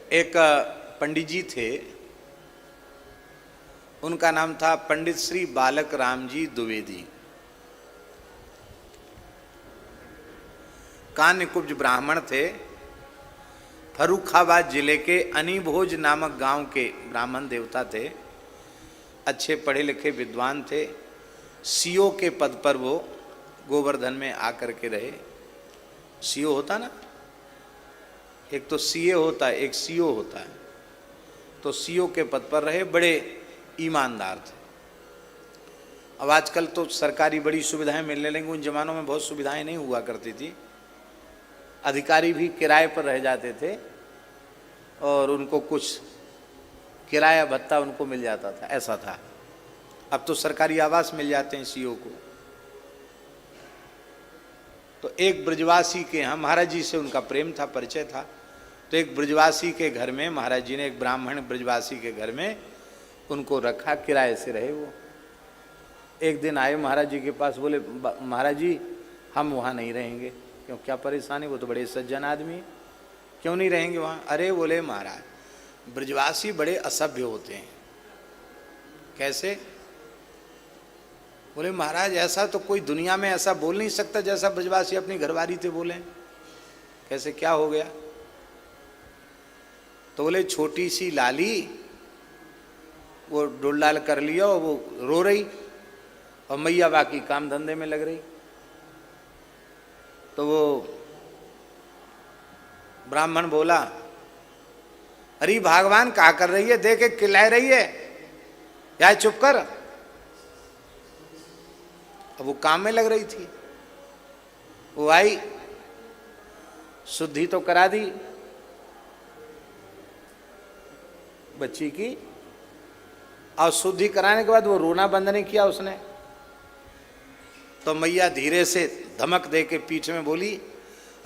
एक पंडित जी थे, उनका नाम था पंडित श्री बालक राम जी द्विवेदी। कान्यकुब्ज ब्राह्मण थे। फर्रुखाबाद जिले के अनिभोज नामक गांव के ब्राह्मण देवता थे। अच्छे पढ़े लिखे विद्वान थे। सीओ के पद पर वो गोवर्धन में आकर के रहे। सीओ होता ना, एक तो सीए होता है, एक सीओ होता है। तो सीओ के पद पर रहे, बड़े ईमानदार थे। अब आजकल तो सरकारी बड़ी सुविधाएं मिलने लगी, उन जमानों में बहुत सुविधाएं नहीं हुआ करती थी। अधिकारी भी किराए पर रह जाते थे और उनको कुछ किराया भत्ता उनको मिल जाता था, ऐसा था। अब तो सरकारी आवास मिल जाते हैं सीओ को। तो एक ब्रजवासी के यहाँ महाराज जी से उनका प्रेम था, परिचय था। तो एक ब्रजवासी के घर में महाराज जी ने, एक ब्राह्मण ब्रजवासी के घर में उनको रखा, किराए से रहे वो। एक दिन आए महाराज जी के पास, बोले महाराज जी हम वहाँ नहीं रहेंगे। क्यों, क्या परेशानी? वो तो बड़े सज्जन आदमी, क्यों नहीं रहेंगे वहाँ? अरे बोले महाराज ब्रजवासी बड़े असभ्य होते हैं। कैसे? बोले महाराज ऐसा तो कोई दुनिया में ऐसा बोल नहीं सकता जैसा ब्रजवासी अपनी घरवाली थे बोले। कैसे, क्या हो गया? तो बोले छोटी सी लाली वो डोल कर लिया और वो रो रही और मैया बाकी काम धंधे में लग रही। तो वो ब्राह्मण बोला अरे भगवान क्या कर रही है, देख के खिला रही है, या चुप कर। अब वो काम में लग रही थी। वो आई, शुद्धि तो करा दी बच्ची की, और शुद्धि कराने के बाद वो रोना बंद नहीं किया उसने। तो मैया धीरे से धमक दे के पीठ में बोली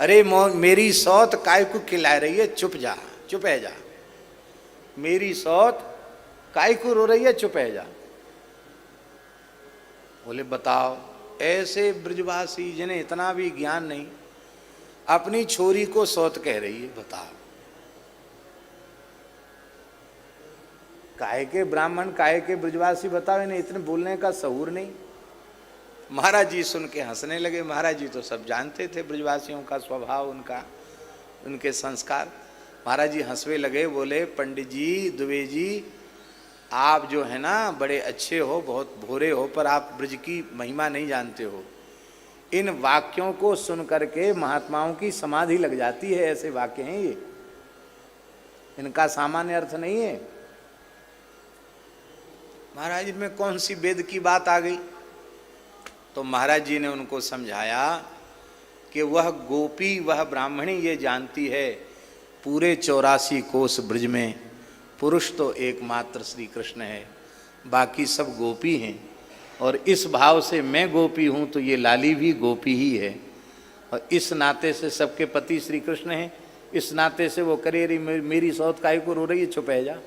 अरे मेरी सौत काय को खिला रही है, चुप जा, चुप है जा। मेरी सौत काय को रो रही है, चुप है जा। बोले बताओ, ऐसे ब्रजवासी जिन्हें इतना भी ज्ञान नहीं, अपनी छोरी को सौत कह रही है, बताओ। काहे के ब्राह्मण, काहे के ब्रजवासी, बताओ, इन्हें इतने बोलने का सहूर नहीं। महाराज जी सुन के हंसने लगे। महाराज जी तो सब जानते थे ब्रजवासियों का स्वभाव, उनका, उनके संस्कार। महाराज जी हंसवे लगे, बोले पंडित जी द्विवेदी जी, आप जो है ना बड़े अच्छे हो, बहुत भोरे हो, पर आप ब्रज की महिमा नहीं जानते हो। इन वाक्यों को सुन करके महात्माओं की समाधि लग जाती है। ऐसे वाक्य हैं ये, इनका सामान्य अर्थ नहीं है। महाराज जी में कौन सी वेद की बात आ गई? तो महाराज जी ने उनको समझाया कि वह गोपी, वह ब्राह्मणी ये जानती है पूरे 84 कोस ब्रज में पुरुष तो एकमात्र श्री कृष्ण है, बाकी सब गोपी हैं। और इस भाव से मैं गोपी हूँ तो ये लाली भी गोपी ही है, और इस नाते से सबके पति श्री कृष्ण हैं। इस नाते से वो करे रही मेरी सौत काहे को रो रही है, चुप है जा।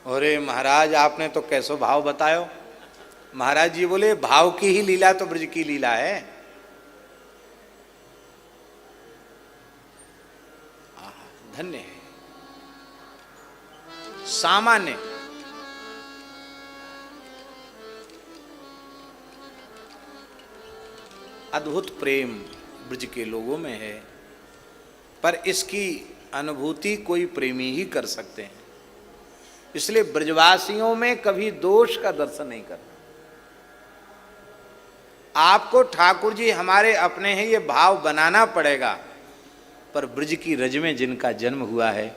अरे महाराज आपने तो कैसो भाव बतायो। महाराज जी बोले भाव की ही लीला तो ब्रज की लीला है। धन्य है। सामान्य अद्भुत प्रेम ब्रज के लोगों में है, पर इसकी अनुभूति कोई प्रेमी ही कर सकते हैं। इसलिए ब्रजवासियों में कभी दोष का दर्शन नहीं करना। आपको ठाकुर जी हमारे अपने हैं ये भाव बनाना पड़ेगा। पर ब्रज की रज में जिनका जन्म हुआ है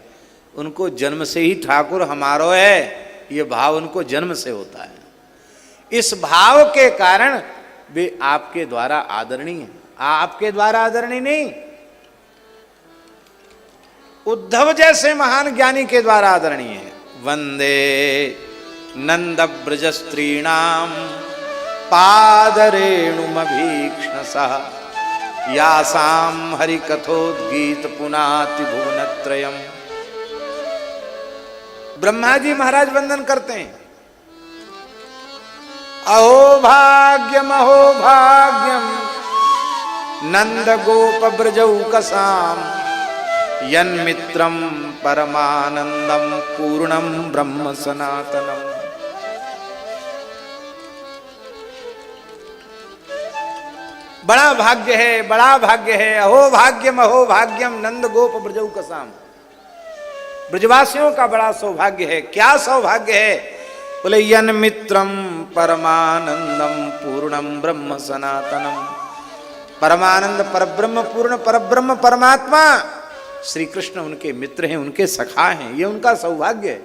उनको जन्म से ही ठाकुर हमारो है, ये भाव उनको जन्म से होता है। इस भाव के कारण वे आपके द्वारा आदरणीय हैं, आपके द्वारा आदरणीय नहीं। उद्धव जैसे महान ज्ञानी के द्वारा आदरणीय है। वंदे नंद ब्रज स्त्रीणाम पादरेणुमभीक्ष्णसः यासाम हरि कथोद्गीत पुनाति भुवनत्रयम्। ब्रह्मा जी महाराज वंदन करते हैं। अहो भाग्यम नंद गोप ब्रजौकसाम यन्मित्रम परमानंदम पूर्णम ब्रह्म सनातनम। बड़ा भाग्य है, बड़ा भाग्य है। अहो भाग्यम नंद गोप ब्रजौकसाम। ब्रजवासियों का बड़ा सौभाग्य है। क्या सौभाग्य है? बोले यन्मित्रम परमानंदम पूर्णम ब्रह्म सनातनम। परमानंद परब्रह्म पूर्ण परब्रह्म परमात्मा श्री कृष्ण उनके मित्र हैं, उनके सखा हैं। ये उनका सौभाग्य है।